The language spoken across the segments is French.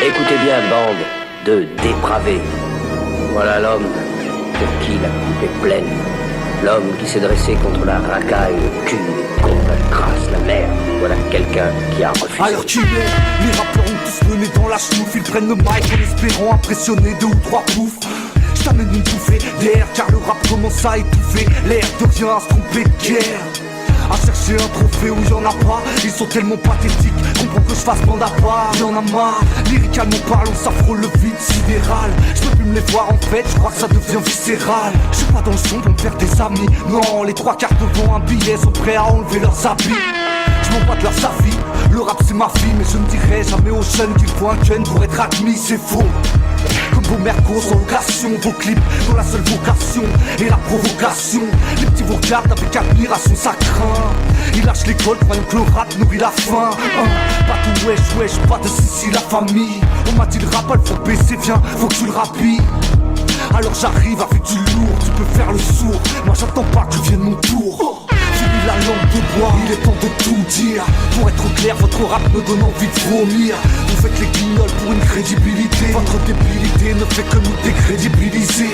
Écoutez bien, bande de dépravés. Voilà l'homme pour qui la coupe est pleine. L'homme qui s'est dressé contre la racaille, le cul, les cons, la crasse, la merde. Voilà quelqu'un qui a refusé. Alors qui est? Les rappeurs ont tous le nez dans la chenouf. Ils prennent le mic en espérant impressionner 2 ou 3 poufs. J't'amène une bouffée d'air car le rap commence à étouffer. L'air devient à se tromper de guerre, à chercher un trophée où y'en a pas. Ils sont tellement pathétiques, comprends que je fasse bande à part. Y'en a marre, lyricalement parlant ça frôle le vide sidéral. J'peux plus me les voir en fait, j'crois que ça devient viscéral. J'suis pas dans le son pour me faire des amis. Non, les 3 quarts devant un billet sont prêts à enlever leurs habits. J'm'en bats de leur avis, le rap c'est ma fille. Mais je ne dirai jamais aux jeunes qu'il faut un gun pour être admis, c'est faux. Comme vos mercos sans location, vos clips dont la seule vocation est la provocation. Les petits vous regardent avec admiration, ça craint. Ils lâchent l'école croyant que le rap nourrit la faim. Pas tout wesh, pas de Sissi la famille. On m'a dit le rap, il faut baisser, viens, faut que tu le rapilles. Alors j'arrive avec du lourd, tu peux faire le sourd. Moi j'attends pas que vienne mon tour. Fini la langue de bois, il est temps de tout dire. Pour être clair, votre rap me donne envie de vomir. Vous faites les guignols pour une crédibilité. Votre débilité ne fait que nous décrédibiliser.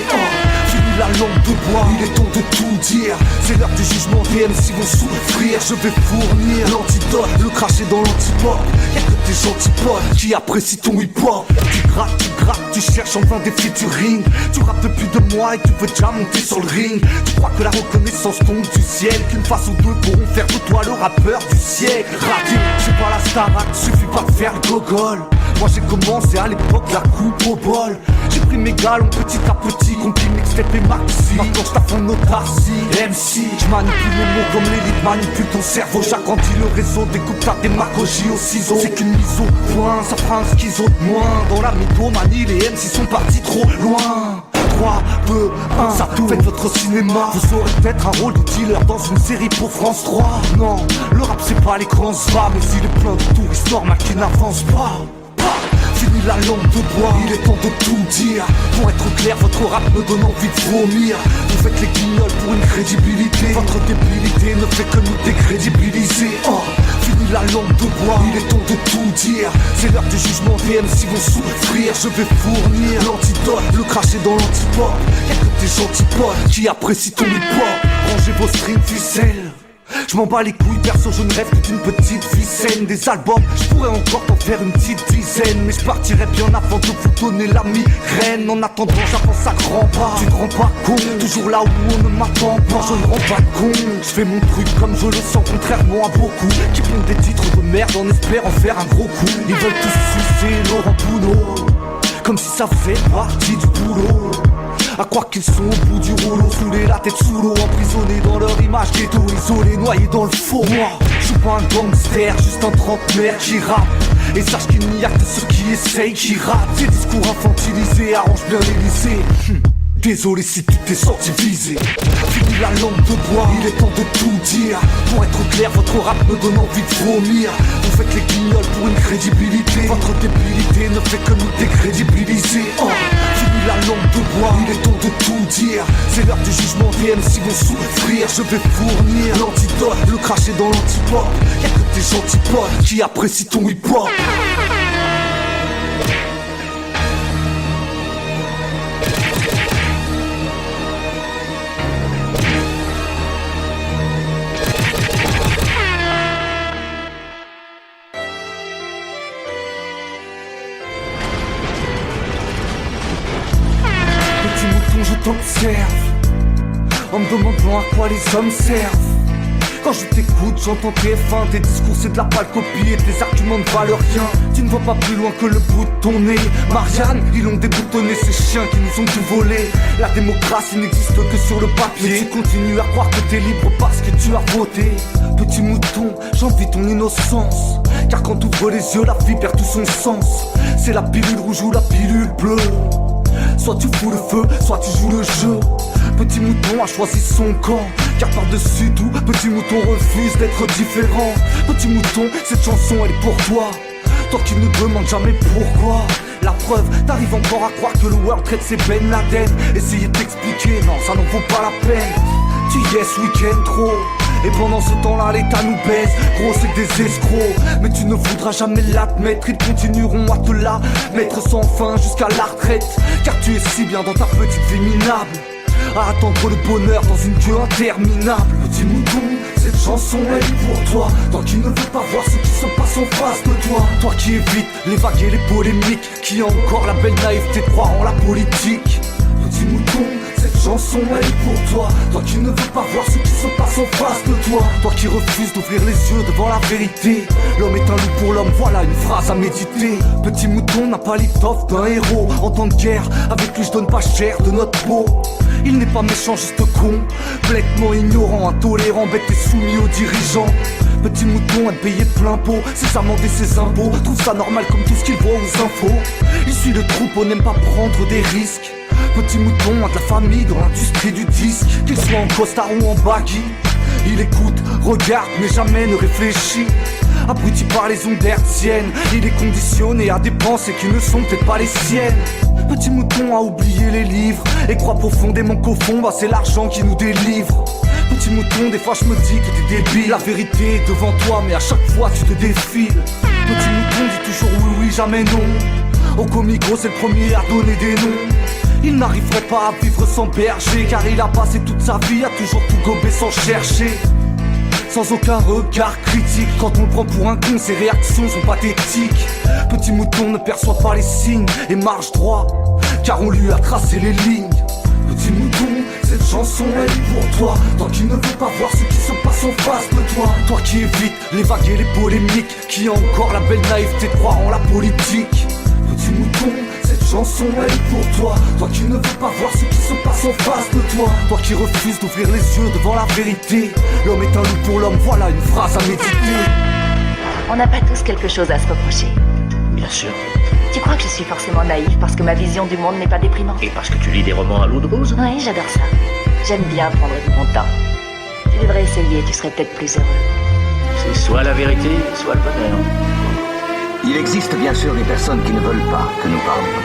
Fini la langue de bois, il est temps de tout dire. C'est l'heure du jugement, des MC vont souffrir. Je vais fournir l'antidote, le cracher dans l'antipode. Y'a que tes gentils potes qui apprécient ton hip-hop. Tu grattes, tu cherches en vain des featuring. Tu rappes depuis 2 mois et tu veux déjà monter sur le ring. Tu crois que la reconnaissance tombe du ciel, qu'une face ou 2 pourront faire de toi le rappeur du siècle. Raté, c'est pas la Starac, suffit pas de faire le gogol. Moi j'ai commencé à l'époque la coupe au bol. J'ai pris mes galons petit à petit, compris mixtape et maxi. Maintenant j'taffe en autarcie, MC. J'manipule les mots comme l'élite manipule ton cerveau. J'agrandis le réseau, découpe ta démagogie au ciseau. C'est qu'une mise au point, ça fera un schizo de moins. Dans la mythomanie, les MC sont partis trop loin. 3, 2, 1, ça tourne. Faites votre cinéma. Vous aurez peut-être un rôle de dealer dans une série pour France 3. Non, le rap c'est pas les grands spas, mais il est plein de touristes normal qui n'avancent pas. Fini la langue de bois, il est temps de tout dire. Pour être clair, votre rap me donne envie de vomir. Vous faites les guignols pour une crédibilité. Votre débilité ne fait que nous décrédibiliser. Fini la langue de bois, il est temps de tout dire. C'est l'heure du jugement, des MC vont souffrir. Je vais fournir l'antidote, le cracher dans l'antipode. Y'a que tes gentils potes qui apprécient ton hip-hop. Rangez vos strings ficelles. Je m'en bats les couilles, perso je ne rêve que d'une petite vie saine. Des albums, je pourrais encore t'en faire une petite dizaine. Mais je partirais bien avant de vous donner la migraine. En attendant j'avance à grands pas. Tu te rends pas compte, toujours là où on ne m'attend pas. Je ne rends pas compte, je fais mon truc comme je le sens. Contrairement à beaucoup qui font des titres de merde en espérant faire un gros coup. Ils veulent tous sucer Laurent Bounot, comme si ça faisait partie du boulot. À croire qu'ils sont au bout du rouleau, foulés la tête sous l'eau, emprisonnés dans leur image ghetto, isolés, noyés dans le faux. Moi, je suis pas un gangster, juste un trentenaire qui rappe. Et sache qu'il n'y a que ceux qui essayent qui ratent. Ces discours infantilisés arrangent bien les lycées. Désolé si tu t'es senti visé. Fini la langue de bois, il est temps de tout dire. Pour être clair, votre rap me donne envie de vomir. Vous faites les guignols pour une crédibilité. Votre débilité ne fait que nous décrédibiliser. Fini la langue de bois, il est temps de tout dire. C'est l'heure du jugement, des MC vont souffrir. Je vais fournir l'antidote, le cracher dans l'antipode. Y'a que tes gentils potes qui apprécient ton hip-hop. Je t'observe en me demandant à quoi les hommes servent. Quand je t'écoute, j'entends tes fins, tes discours c'est de la pâle copie et tes arguments ne valent rien. Tu ne vois pas plus loin que le bout de ton nez. Marianne, ils ont déboutonné ces chiens qui nous ont tout volé. La démocratie n'existe que sur le papier. Mais tu continues à croire que t'es libre parce que tu as voté. Petit mouton, j'envie ton innocence. Car quand t'ouvres les yeux, la vie perd tout son sens. C'est la pilule rouge ou la pilule bleue. Soit tu fous le feu, soit tu joues le jeu. Petit mouton a choisi son camp, car par-dessus tout, petit mouton refuse d'être différent. Petit mouton, cette chanson elle est pour toi. Toi qui ne demandes jamais pourquoi. La preuve, t'arrives encore à croire que le World Trade c'est Ben Laden. Essayer de t'expliquer, non ça n'en vaut pas la peine. Tu y es ce week-end trop, Et pendant ce temps-là l'état nous baise. Gros c'est que des escrocs, mais tu ne voudras jamais l'admettre. Ils continueront à te la mettre sans fin jusqu'à la retraite. Car tu es si bien dans ta petite vie minable, à attendre le bonheur dans une queue interminable. Petit mouton, cette chanson elle est pour toi. Toi qui ne veux pas voir ce qui se passe en face de toi. Toi qui évites les vagues et les polémiques, qui a encore la belle naïveté de croire en la politique. Petit mouton, cette chanson elle est pour toi. Toi qui ne veux pas voir ce qui se passe en face de toi. Toi qui refuses d'ouvrir les yeux devant la vérité. L'homme est un loup pour l'homme, voilà une phrase à méditer. Petit mouton n'a pas l'étoffe d'un héros. En temps de guerre, avec lui je donne pas cher de notre peau. Il n'est pas méchant, juste con, complètement ignorant, intolérant, bête et soumis aux dirigeants. Petit mouton a payé plein pot, ses amendes et ses impôts. Trouve ça normal comme tout ce qu'il voit aux infos. Il suit le troupeau, n'aime pas prendre des risques. Petit mouton a de la famille dans l'industrie du disque. Qu'il soit en costard ou en baggy, il écoute, regarde, mais jamais ne réfléchit. Abruti par les ondes hertziennes, il est conditionné à des pensées qui ne sont peut-être pas les siennes. Petit mouton a oublié les livres et croit profondément qu'au fond, bah c'est l'argent qui nous délivre. Petit mouton, des fois je me dis que t'es débile. La vérité est devant toi, mais à chaque fois tu te défiles. Petit mouton dit toujours oui, oui, jamais non. Au comico, c'est le premier à donner des noms. Il n'arriverait pas à vivre sans berger, car il a passé toute sa vie à toujours tout gober sans chercher. Sans aucun regard critique, quand on le prend pour un con, ses réactions sont pathétiques. Petit mouton ne perçoit pas les signes et marche droit, car on lui a tracé les lignes. Petit mouton, cette chanson elle est pour toi. Toi qui ne veux pas voir ce qui se passe en face de toi. Toi qui évites les vagues et les polémiques, qui a encore la belle naïveté de croire en la politique. Petit mouton, cette chanson elle est pour toi. Toi qui ne veux pas voir ce qui se passe en face de toi. Toi qui refuses d'ouvrir les yeux devant la vérité. L'homme est un loup pour l'homme, voilà une phrase à méditer. On n'a pas tous quelque chose à se reprocher. Bien sûr. Tu crois que je suis forcément naïve parce que ma vision du monde n'est pas déprimante? Et parce que tu lis des romans à l'eau de rose? Oui, j'adore ça. J'aime bien prendre du bon temps. Tu devrais essayer, tu serais peut-être plus heureux. C'est soit la vérité, soit le bonheur. Il existe bien sûr des personnes qui ne veulent pas que nous parlions.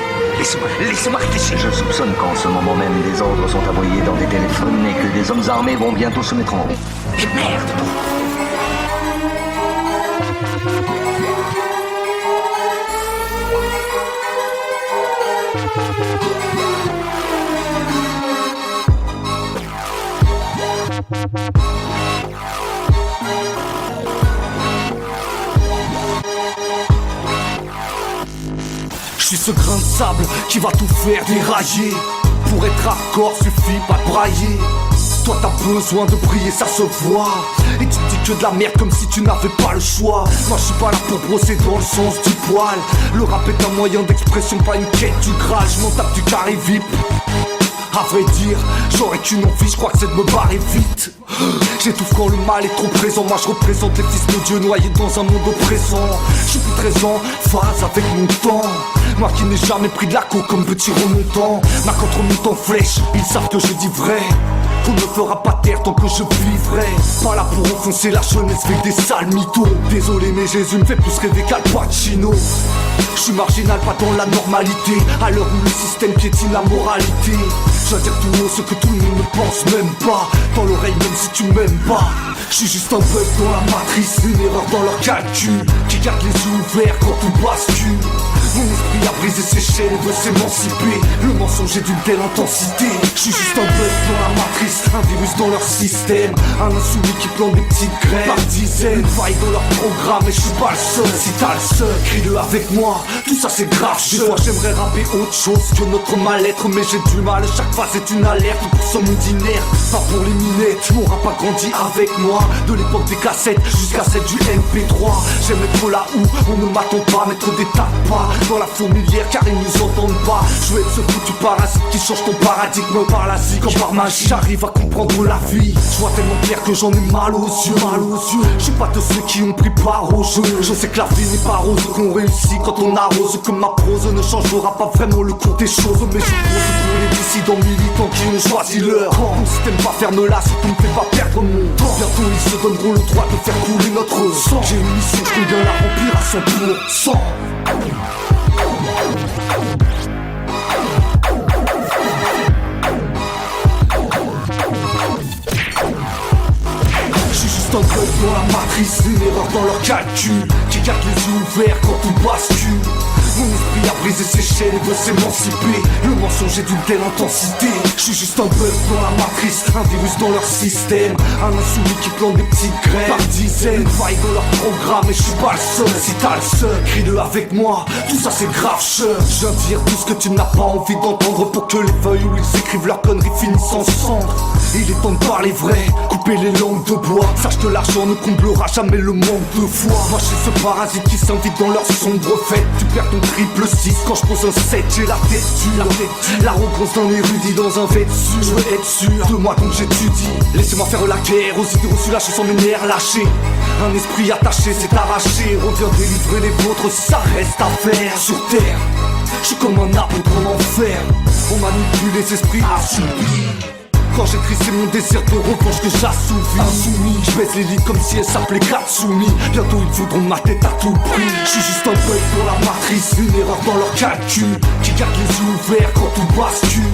Laissez-moi réfléchir. Je soupçonne qu'en ce moment même des ordres sont envoyés dans des téléphones et que des hommes armés vont bientôt se mettre en route. Mais merde! Je suis ce grain de sable qui va tout faire dérailler. Pour être hardcore, suffit pas de brailler. Toi t'as besoin de briller, ça se voit. Et tu dis que de la merde comme si tu n'avais pas le choix. Moi je suis pas là pour brosser dans le sens du poil. Le rap est un moyen d'expression, pas une quête du Graal. Je m'en tape du carré VIP. À vrai dire, j'aurais qu'une envie, je crois que c'est de me barrer vite. J'étouffe quand le mal est trop présent. Moi je représente les fils de Dieu noyés dans un monde oppressant. Je suis plus très en phase avec mon temps. Moi qui n'ai jamais pris de la coke comme petit remontant. Ma contre remonte en flèche, ils savent que je dis vrai. On ne fera pas taire tant que je vivrai. Pas là pour enfoncer la jeunesse avec des sales mythos. Désolé mais Jésus me fait plus rêver qu'Al Pacino. Je suis marginal, pas dans la normalité. À l'heure où le système piétine la moralité. Je vais dire tout haut ce que tout le monde ne pense même pas. Dans l'oreille même si tu m'aimes pas. Je suis juste un bug dans la matrice, une erreur dans leur calcul. Qui garde les yeux ouverts quand tout bascule. Mon esprit a brisé ses chaînes et veut s'émanciper. Le mensonge est d'une telle intensité. Je suis juste un bug dans la matrice, un virus dans leur système. Un insoumis qui plante des petites graines par dizaines. Une faille dans leur programme et je suis pas le seul. Si t'as le seul, crie-le avec moi. Tout ça c'est grave. Des fois j'aimerais rapper autre chose que notre mal-être, mais j'ai du mal. Chaque phase est une alerte pour ce monde inerte. Pas pour les minettes, mon rap a grandi avec moi. De l'époque des cassettes jusqu'à celle du MP3. J'aime être là où on ne m'attend pas, mettre des tas de pas dans la fourmilière car ils nous entendent pas. Je veux être ce foutu parasite qui change ton paradigme par la zik. Comme par magie j'arrive à comprendre la vie. Je vois tellement clair que j'en ai mal aux yeux, mal aux yeux. Je suis pas de ceux qui ont pris part au jeu. Je sais que la vie n'est pas rose, qu'on réussit quand on arrose. Que ma prose ne changera pas vraiment le cours des choses. Mais je pose pour les dissidents militants qui ont choisi leur camp. Mon système pas ferme là, surtout me fait pas perdre mon temps. Bientôt ils se donneront le droit de faire couler notre sang. J'ai une mission, je compte bien la remplir à 100%. Je suis juste un bug dans la matrice, une erreur dans leur calcul, qui garde les yeux ouverts quand tout bascule. Mon esprit a brisé ses chaînes et veut s'émanciper. Le mensonge est d'une telle intensité. Je suis juste un bug dans la matrice, un virus dans leur système, un insoumis qui plante des petites graines par dizaines. Une faille dans leur programme et je suis pas le seul. Si t'as le seul, crie-le avec moi. Tout ça c'est grave cher. Je viens dire tout ce que tu n'as pas envie d'entendre pour que les feuilles où ils écrivent leurs conneries finissent en cendres. Il est temps de parler vrai, couper les langues de bois. Sache que l'argent ne comblera jamais le manque de foi. Moi je suis ce parasite qui s'invite dans leur sombre fête. Tu perds ton triple 6 quand je pose un 7. J'ai la tête dure, l'arrogance d'un érudit dans un vêtu. Je veux être sûr de moi donc j'étudie. Laissez-moi faire la guerre aux idées reçues, lâcher sans mes nerfs lâchés. Un esprit attaché s'est arraché. Reviens délivrer les vôtres si ça reste à faire. Sur terre, je suis comme un arbre en enfer. On manipule les esprits assoupis. Quand j'écris c'est mon désir de revanche que j'assouvis. Insoumis, je baisse les lits comme si elles s'appelaient Katsumi. Bientôt ils voudront ma tête à tout prix. Je suis juste un bug pour la matrice, une erreur dans leur calcul, qui garde les yeux ouverts quand tout bascule.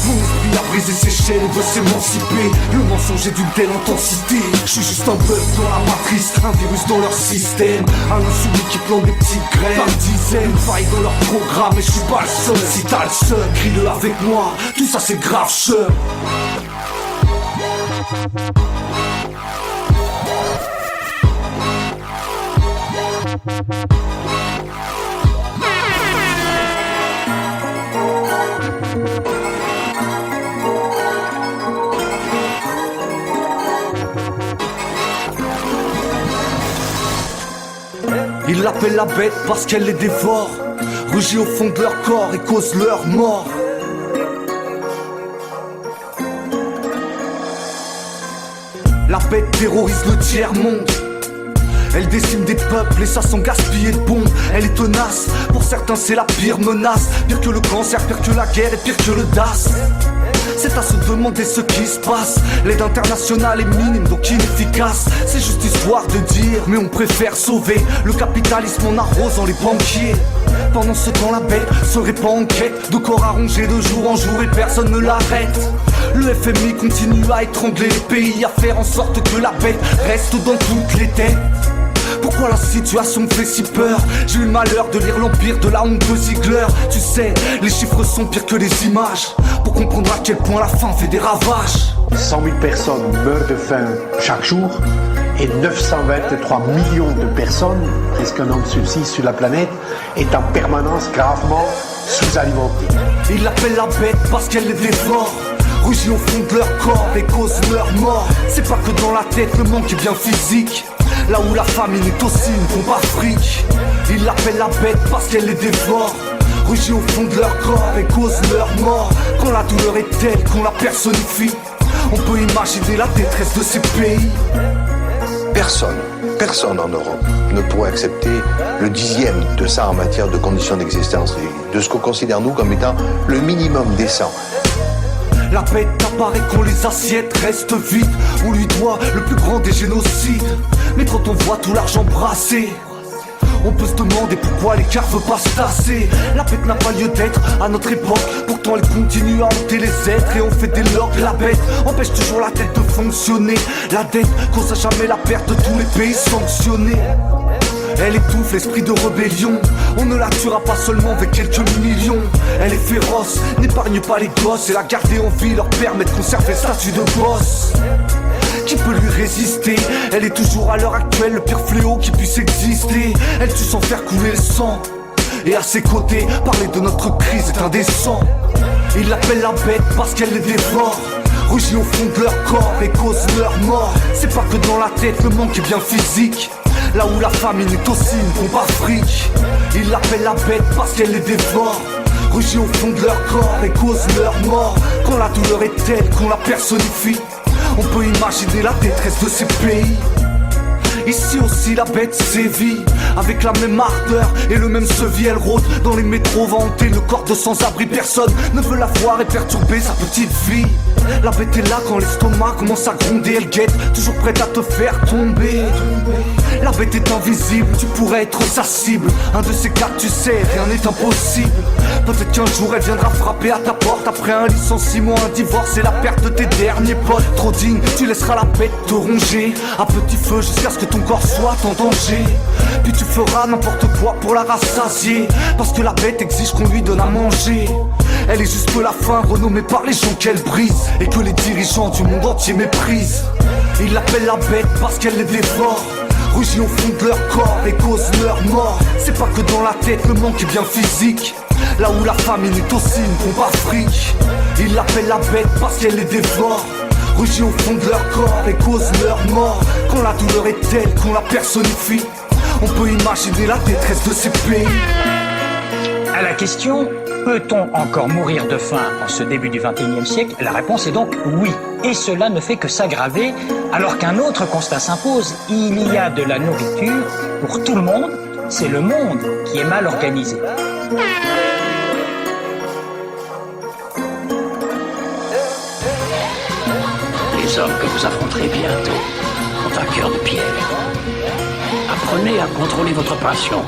Mon esprit a brisé ses chaînes et veut s'émanciper. Le mensonge est d'une telle intensité. Je suis juste un bug dans la matrice, un virus dans leur système, un insoumis qui plante des petites graines par dizaines. Une faille dans leur programme et je suis pas le seul. Si t'as le seul, crie-le avec moi. Tout ça c'est grave cher. Ils l'appellent la bête parce qu'elle les dévore, rugit au fond de leur corps et cause leur mort. La bête terrorise le tiers-monde. Elle décime des peuples et ça sans gaspiller de bombes. Elle est tenace, pour certains c'est la pire menace. Pire que le cancer, pire que la guerre et pire que le DAS. C'est à se demander ce qui se passe. L'aide internationale est minime donc inefficace. C'est juste histoire de dire, mais on préfère sauver le capitalisme en arrosant les banquiers. Pendant ce temps la bête se répand en quête de corps à ronger de jour en jour et personne ne l'arrête. Le FMI continue à étrangler les pays, à faire en sorte que la bête reste dans toutes les têtes. Pourquoi la situation me fait si peur? J'ai eu le malheur de lire l'empire de la honte de Ziegler. Tu sais, les chiffres sont pires que les images, pour comprendre à quel point la faim fait des ravages. 100 000 personnes meurent de faim chaque jour et 923 millions de personnes, presque un homme sur 6 sur la planète, est en permanence gravement sous-alimentée. Ils l'appellent la bête parce qu'elle les dévore, rugit au fond de leur corps et cause leur mort. C'est pas que dans la tête, le manque est bien physique. Là où la famine est aussi une bombe à fric. Ils l'appellent la bête parce qu'elle les dévore, rugit au fond de leur corps et cause leur mort. Quand la douleur est telle qu'on la personnifie, on peut imaginer la détresse de ces pays. Personne en Europe ne pourrait accepter le 10e de ça en matière de conditions d'existence et de ce qu'on considère nous comme étant le minimum décent. La bête apparaît quand les assiettes restent vides. On lui doit le plus grand des génocides. Mais quand on voit tout l'argent brassé, on peut se demander pourquoi l'écart veut pas se tasser. La bête n'a pas lieu d'être à notre époque, pourtant elle continue à hanter les êtres et on fait des logs. La bête empêche toujours la tête de fonctionner. La dette cause à jamais la perte de tous les pays sanctionnés. Elle étouffe l'esprit de rébellion. On ne la tuera pas seulement avec quelques millions. Elle est féroce, n'épargne pas les gosses. Et la garder en vie leur permet de conserver le statut de boss. Qui peut lui résister? Elle est toujours à l'heure actuelle le pire fléau qui puisse exister. Elle tue sans faire couler le sang. Et à ses côtés, parler de notre crise est indécent. Ils l'appellent la bête parce qu'elle les dévore, rugit au fond de leur corps et cause leur mort. C'est pas que dans la tête, le manque est bien physique. Là où la famine est aussi une bombe à fric. Ils l'appellent la bête parce qu'elle les dévore, rugit au fond de leur corps et cause leur mort. Quand la douleur est telle qu'on la personnifie, on peut imaginer la détresse de ces pays. Ici aussi la bête sévit, avec la même ardeur et le même sevis. Elle rôde dans les métros, va hanter le corps de sans-abri. Personne ne veut la voir et perturber sa petite vie. La bête est là quand l'estomac commence à gronder. Elle guette, toujours prête à te faire tomber. La bête est invisible, tu pourrais être sa cible. Un de ces quatre, tu sais, rien n'est impossible. Peut-être qu'un jour elle viendra frapper à ta porte. Après un licenciement, un divorce et la perte de tes derniers potes. Trop digne, tu laisseras la bête te ronger à petit feu jusqu'à ce que ton corps soit en danger. Puis tu feras n'importe quoi pour la rassasier, parce que la bête exige qu'on lui donne à manger. Elle est juste la faim, renommée par les gens qu'elle brise, et que les dirigeants du monde entier méprisent. Ils l'appellent la bête parce qu'elle les dévore, rugit au fond de leur corps et cause leur mort. C'est pas que dans la tête, le manque est bien physique, là où la famine est aussi une bombe à fric. Ils l'appellent la bête parce qu'elle les dévore, rugit au fond de leur corps et cause leur mort. Quand la douleur est telle qu'on la personnifie, on peut imaginer la détresse de ces pays. À la question « Peut-on encore mourir de faim en ce début du XXIe siècle ?» La réponse est donc oui. Et cela ne fait que s'aggraver alors qu'un autre constat s'impose. Il y a de la nourriture pour tout le monde, c'est le monde qui est mal organisé. Les hommes que vous affronterez bientôt ont un cœur de pierre. Apprenez à contrôler votre passion.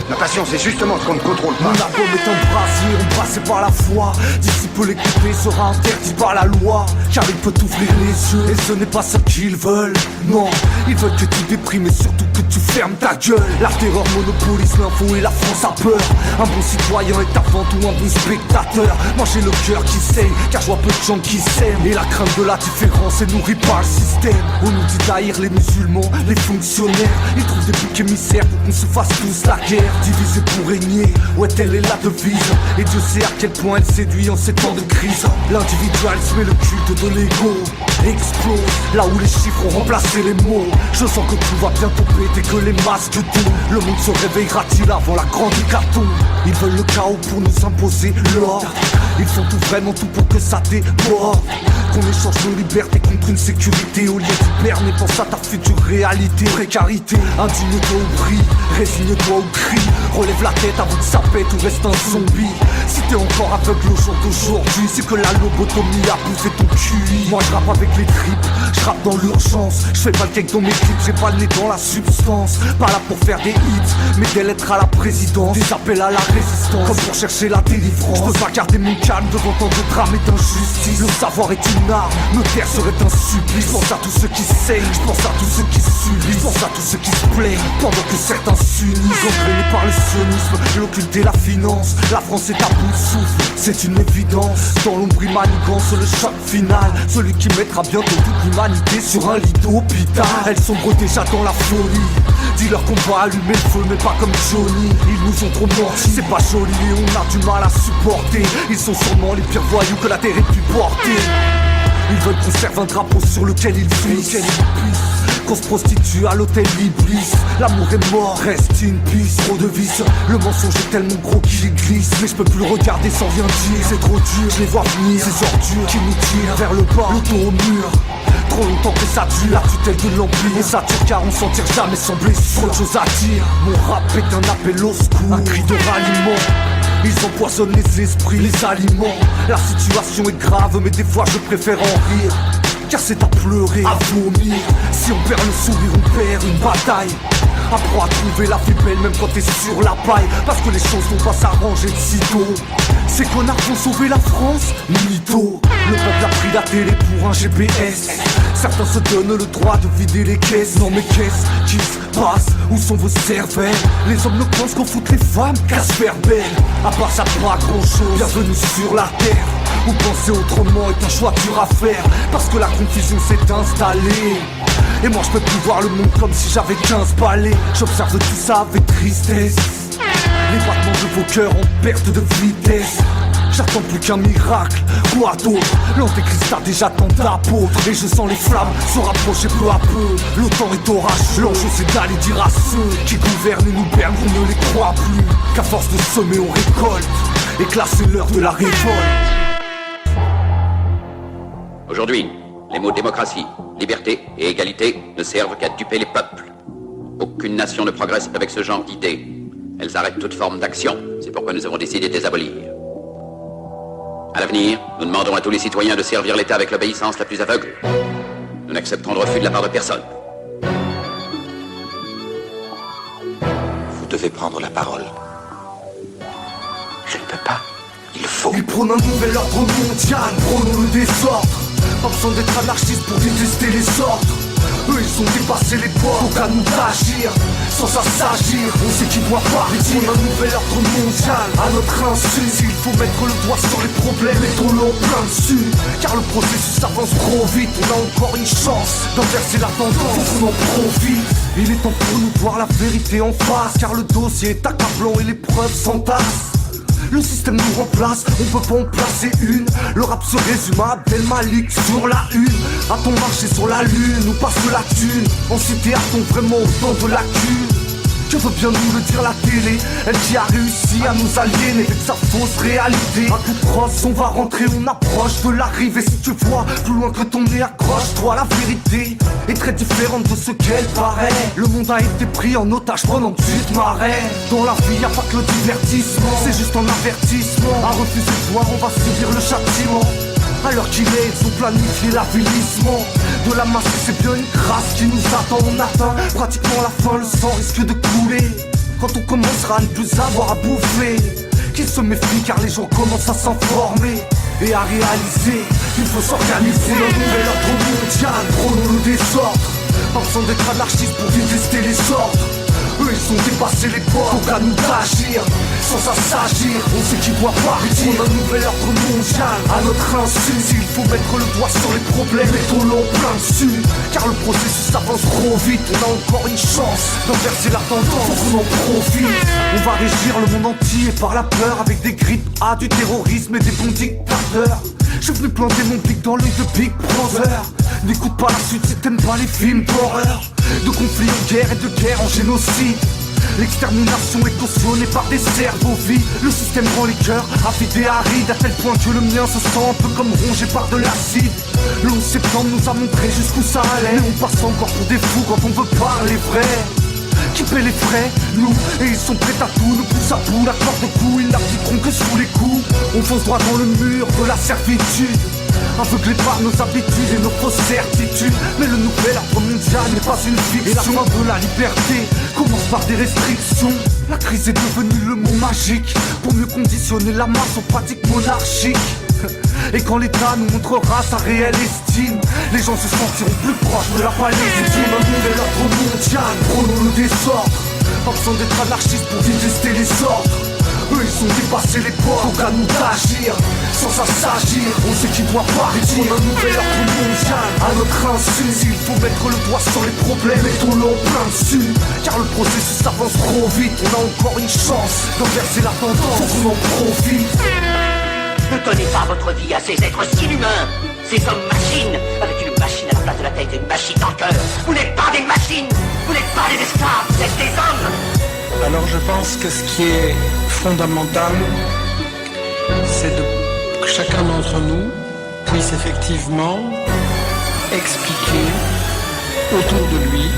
La passion, c'est justement ce qu'on ne contrôle pas. Mon album est un brasier, on passe par la foi. D'ici peu l'écouter sera interdit par la loi, car il peut t'ouvrir les yeux, et ce n'est pas ce qu'ils veulent. Non, ils veulent que tu déprimes et surtout que tu fermes ta gueule. La terreur monopolise l'info et la France a peur. Un bon citoyen est avant tout un bon spectateur. Moi j'ai le cœur qui saigne, car je vois peu de gens qui s'aiment. Et la crainte de la différence est nourrie par le système. On nous dit d'haïr les musulmans, les fonctionnaires. Ils trouvent des boucs émissaires pour qu'on se fasse tous la guerre. Divisé pour régner, ouais telle est la devise. Et Dieu sait à quel point elle séduit en ces temps de crise. L'individualisme et le culte de l'ego explose là où les chiffres ont remplacé les mots. Je sens que tout va bientôt péter, que les masques tombent. Le monde se réveillera-t-il avant la grande hécatombe? Ils veulent le chaos pour nous imposer l'ordre. Ils font tout, vraiment tout pour que ça déborde. Qu'on échange nos libertés contre une sécurité. Au lieu d'hiberner, pense à ta future réalité. Précarité, indigne-toi au prix, résigne-toi au cri. Relève la tête avant que ça pète ou reste un zombie. Si t'es encore aveugle au jour d'aujourd'hui, c'est que la lobotomie a poussé ton QI. Moi je rappe avec les tripes, je rappe dans l'urgence. Je fais pas le cake dans mes clips, j'ai pas le nez dans la substance. Pas là pour faire des hits, mais des lettres à la présidence. Des appels à la résistance, comme pour chercher la délivrance. Je peux pas garder mon calme devant tant de drames et d'injustice. Le savoir est une arme, me taire serait un supplice. Je pense à tous ceux qui saignent, je pense à tous ceux qui subissent. Je pense à tous ceux qui se plaignent, pendant que certains s'unissent. Entraînés par le sionisme, l'occulte et la finance. La France est à bout de souffle, c'est une évidence. Dans l'ombre il manigance le choc final, celui qui mettra bientôt toute l'humanité sur un lit d'hôpital. Elles sombrent déjà dans la folie, dis-leur qu'on va allumer le feu mais pas comme Johnny. Ils nous ont trop mortis, c'est pas joli et on a du mal à supporter. Ils sont sûrement les pires voyous que la terre ait pu porter. Ils veulent qu'on serve un drapeau sur lequel ils puissent, qu'on se prostitue à l'hôtel Iblis. L'amour est mort, reste in peace. Trop de vices, le mensonge est tellement gros qu'il glisse. Mais je peux plus le regarder sans rien dire. C'est trop dur, je les vois venir, ces ordures qui nous tirent vers le bas, le dos au mur. Trop longtemps que ça dure, la tutelle de l'empire. On s'attire car on s'en tire jamais sans blessure. Trop de choses à dire, mon rap est un appel au secours, un cri de ralliement. Ils empoisonnent les esprits, les aliments. La situation est grave mais des fois je préfère en rire, car c'est à pleurer, à vomir. Si on perd le sourire, on perd une bataille. Apprends à trouver la vie belle même quand t'es sur la paille. Parce que les choses vont pas s'arranger de sitôt. Ces connards vont sauver la France, mytho. Le peuple a pris la télé pour un GPS. Certains se donnent le droit de vider les caisses. Non mais qu'est-ce qui se passe? Où sont vos cervelles? Les hommes ne pensent qu'on fout les femmes qu'à se faire belle. À part ça, pas grand chose. Bienvenue sur la terre où penser autrement est un choix dur à faire. Parce que la confusion s'est installée. Et moi je peux plus voir le monde comme si j'avais 15 balais. J'observe tout ça avec tristesse. Les battements de vos cœurs en perte de vitesse. J'attends plus qu'un miracle, quoi d'autre? L'antéchrist a déjà tant d'apôtres. Et je sens les flammes se rapprocher peu à peu. Le temps est orageux, l'enjeu c'est d'aller dire à ceux qui gouvernent et nous bernent qu'on ne les croit plus, qu'à force de semer on récolte. Et que là c'est l'heure de la révolte. Aujourd'hui, les mots démocratie, liberté et égalité ne servent qu'à duper les peuples. Aucune nation ne progresse avec ce genre d'idées. Elles arrêtent toute forme d'action. C'est pourquoi nous avons décidé de les abolir. À l'avenir, nous demandons à tous les citoyens de servir l'État avec l'obéissance la plus aveugle. Nous n'accepterons de refus de la part de personne. Vous devez prendre la parole. Je ne peux pas. Il faut. Ils prônent un nouvel ordre mondial, prônons le désordre. Pas besoin d'être anarchiste pour détester les ordres. Eux ils ont dépassé les ports, donc à nous d'agir. Sans ça s'agir, on sait qui doit partir. Ils prônent un nouvel ordre mondial, à notre insu. S'il faut mettre le doigt sur les problèmes, mettons-le en plein dessus. Car le processus avance trop vite, on a encore une chance d'inverser la tendance, faut qu'on en profite. Il est temps pour nous de voir la vérité en face, car le dossier est accablant et les preuves s'entassent. Le système nous remplace, on peut pas en placer une. Le rap se résume à Abdel Malik sur la une. A-t-on marché sur la lune ou passe de la thune? En cité a-t-on vraiment autant de lacunes? Que veut bien nous le dire la télé? Elle qui a réussi à nous aliéner avec sa fausse réalité. À coup de crosse on va rentrer, on approche de l'arrivée. Si tu vois plus loin que ton nez, accroche-toi. La vérité est très différente de ce qu'elle paraît. Le monde a été pris en otage pendant 18 marais. Dans la vie y'a pas que le divertissement, c'est juste un avertissement. À refuser de voir, on va subir le châtiment. Alors qu'il est, ils ont planifié l'avilissement de la masse, c'est bien une grâce qui nous attend. On atteint pratiquement la fin, le sang risque de couler quand on commencera à ne plus avoir à bouffer. Qu'ils se méfient car les gens commencent à s'informer et à réaliser qu'il faut s'organiser. Un nouvel ordre mondial, prônons le désordre. Pas besoin d'être anarchiste pour détester les ordres. Eux ils ont dépassé les ports, donc à nous d'agir. Sans ça s'agir, on sait qui doit partir. On a un nouvel ordre mondial, à notre insu. S'il faut mettre le doigt sur les problèmes, mettons-le en plein dessus. Car le processus avance trop vite, on a encore une chance d'inverser la tendance, faut qu'on en profite. On va régir le monde entier par la peur, avec des grippes A, du terrorisme et des bons dictateurs. Je suis venu planter mon pic dans l'œil de Big Brother. N'écoute pas la suite si t'aimes pas les films d'horreur. De conflits en guerre et de guerre en génocide. L'extermination est cautionnée par des cerveaux vides. Le système rend les cœurs avides et arides, à tel point que le mien se sent un peu comme rongé par de l'acide. Le 11 septembre nous a montré jusqu'où ça allait. Mais on passe encore pour des fous quand on veut parler vrai. Qui paie les frais? Nous, et ils sont prêts à tout, nous poussent à bout, la corde de cou, ils n'appliqueront que sous les coups. On fonce droit dans le mur de la servitude, aveuglés par nos habitudes et nos fausses certitudes. Mais le nouvel ordre mondial n'est pas une fiction. Et la fin de la liberté commence par des restrictions. La crise est devenue le mot magique pour mieux conditionner la masse aux pratiques monarchiques. Et quand l'État nous montrera sa réelle estime, les gens se sentiront plus proches de la Palestine. Un nouvel ordre mondial, prônons le désordre. Pas besoin d'être anarchiste pour détester les ordres. Eux ils ont dépassé les ports, donc à nous d'agir. Sans ça s'agir, on sait qui doit partir. On a un nouvel ordre mondial, à notre insu. S'il faut mettre le doigt sur les problèmes, mettons-le en plein dessus. Car le processus avance trop vite, on a encore une chance d'inverser la tendance, faut qu'on en profite. Ne donnez pas votre vie à ces êtres si humains, ces hommes-machines, avec une machine à la place de la tête et une machine dans le cœur. Vous n'êtes pas des machines, vous n'êtes pas des esclaves, vous êtes des hommes. Alors je pense que ce qui est fondamental, c'est que chacun d'entre nous puisse effectivement expliquer autour de lui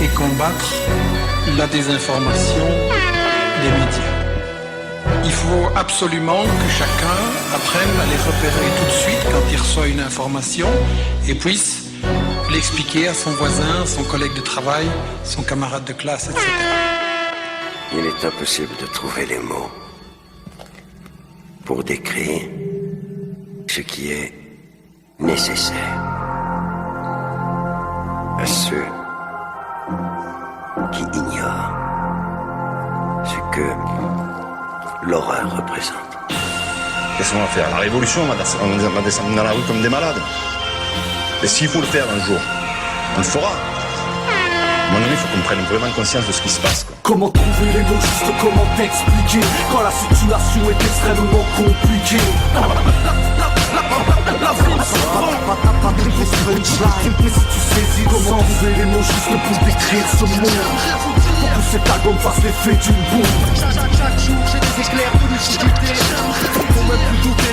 et combattre la désinformation des médias. Il faut absolument que chacun apprenne à les repérer tout de suite quand il reçoit une information et puisse l'expliquer à son voisin, son collègue de travail, son camarade de classe, etc. Il est impossible de trouver les mots pour décrire ce qui est nécessaire à ceux qui ignorent ce que l'horreur représente. Qu'est-ce qu'on va faire? La révolution, on va descendre dans la rue comme des malades. Et s'il faut le faire un jour, on le fera. À mon avis, il faut qu'on prenne vraiment conscience de ce qui se passe, quoi. Comment trouver les mots justes, comment t'expliquer quand la situation est extrêmement compliquée? La vie se prend pas de grosse punchline. Mais si tu saisis comment trouver les mots justes pour décrire ce monde, pour que cet album fasse l'effet d'une bombe. Chaque jour j'ai des éclairs de lucidité. Faut même plus douter,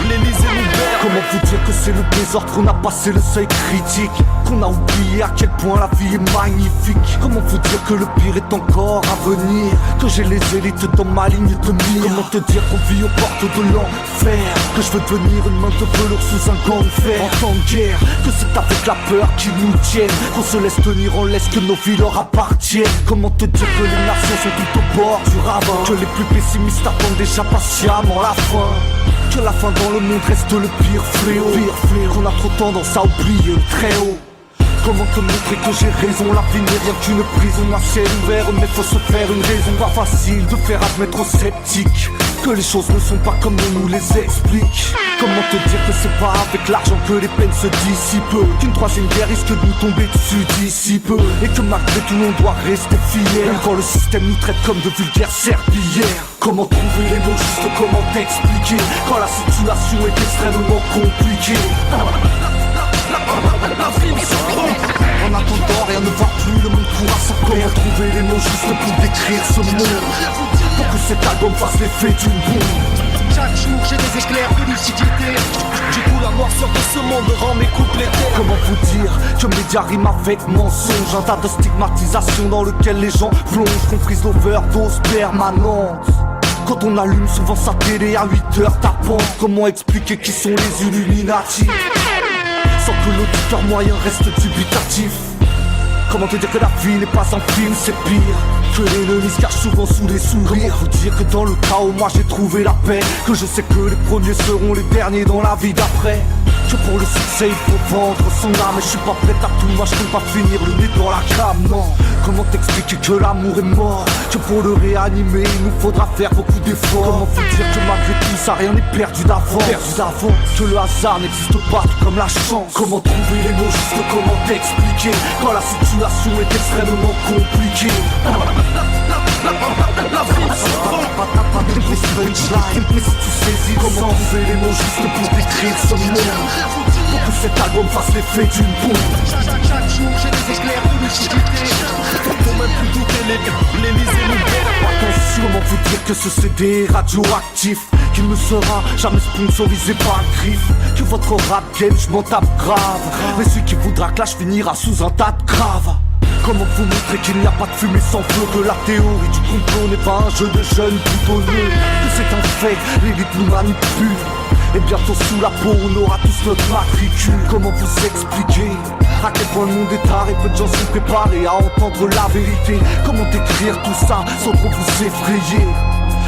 l'Élysée nous perd. Comment vous dire que c'est le désordre, on a passé le seuil critique? qu'on a oublié à quel point la vie est magnifique. Comment faut dire que le pire est encore à venir, que j'ai les élites dans ma ligne de mire. Comment te dire qu'on vit aux portes de l'enfer, que je veux devenir une main de velours sous un gant de fer. En temps de guerre, que c'est avec la peur qu'ils nous tiennent, qu'on se laisse tenir en laisse, que nos vies leur appartiennent. Comment te dire que les nations sont toutes au bord du ravin, que les plus pessimistes attendent déjà patiemment la fin, que la fin dans le monde reste le pire fléau, qu'on a trop tendance à oublier le très haut. Comment te montrer que j'ai raison, la vie n'est rien qu'une prison à ciel ouvert, mais faut se faire une raison. Pas facile de faire admettre aux sceptiques que les choses ne sont pas comme on nous les explique. Comment te dire que c'est pas avec l'argent que les peines se dissipent, qu'une troisième guerre risque de nous tomber dessus d'ici peu, et que malgré tout on doit rester fier, même quand le système nous traite comme de vulgaires serpillières. Comment trouver les mots justes, comment t'expliquer quand la situation est extrêmement compliquée. En attendant, rien ne va plus, le monde pourra s'accorder. Comment trouver les mots justes pour décrire ce monde, pour que cet album fasse l'effet d'une bombe. Chaque jour j'ai des éclairs de lucidité. Du coup la noirceur de ce monde rend mes couplets. Comment vous dire que médias riment avec mensonge, un tas de stigmatisation dans lequel les gens plongent, qu'on frise l'overdose permanente. Quand on allume souvent sa télé à 8h tapant, comment expliquer qui sont les Illuminati sans que l'auditeur moyen reste dubitatif? Comment te dire que la vie n'est pas un film, c'est pire, que l'ennemi se cache souvent sous les sourires? Comment vous dire que dans le chaos, moi j'ai trouvé la paix, que je sais que les premiers seront les derniers dans la vie d'après, que pour le succès il faut vendre son âme. Et je suis pas prêt à tout, moi je compte pas finir le nez dans la crame, non. Comment t'expliquer que l'amour est mort, que pour le réanimer il nous faudra faire beaucoup d'efforts? Comment vous dire que malgré tout ça rien n'est perdu d'avant, que le hasard n'existe pas tout comme la chance? Comment trouver les mots justes, comment t'expliquer quand la situation est extrêmement compliquée? La vie mais si tu saisis comment trouver les mots justes pour décrire ce monde, pour que cet album fasse l'effet d'une bombe. Chaque jour j'ai des éclairs de lucidité. Faut même plus douter l'Élysée nous guette. Attention, comment vous dire que ce CD est radioactif, qu'il ne sera jamais sponsorisé par Griffe, que votre rap game je m'en tape grave, mais celui qui voudra clash finira sous un tas de graves. Comment vous montrer qu'il n'y a pas de fumée sans feu, que la théorie du complot n'est pas un jeu de jeunes boutonneux, que c'est un fait, l'élite nous manipule, et bientôt sous la peau on aura tous notre matricule. Comment vous expliquer à quel point le monde est tard et peu de gens sont préparés à entendre la vérité? Comment décrire tout ça sans trop vous effrayer?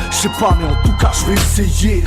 Je sais pas mais en tout cas je vais essayer.